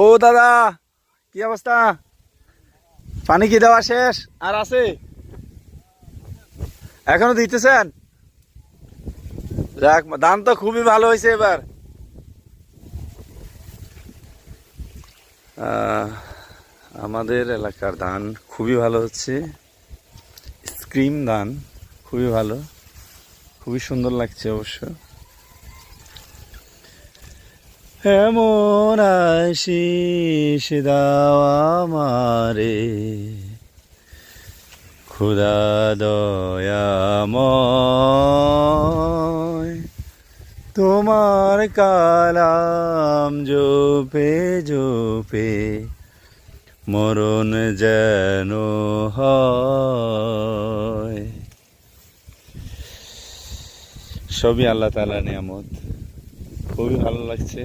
ও দাদা, কি অবস্থা? পানি কি দেওয়া শেষ আর আছে? এখনো দিতেছেন? যাক, ধান তো খুবই ভালো হয়েছে এবার। আহ, আমাদের এলাকার ধান খুবই ভালো হচ্ছে। স্ক্রিম ধান খুবই ভালো, খুবই সুন্দর লাগছে অবশ্য। এমন আশিস দাও আমারে, খুদা দয়াময়, তোমার কালাম জপে জপে মরণ যেন হয়। সবই আল্লাহ তাআলার নিয়ামত, খুবই ভালো লাগছে।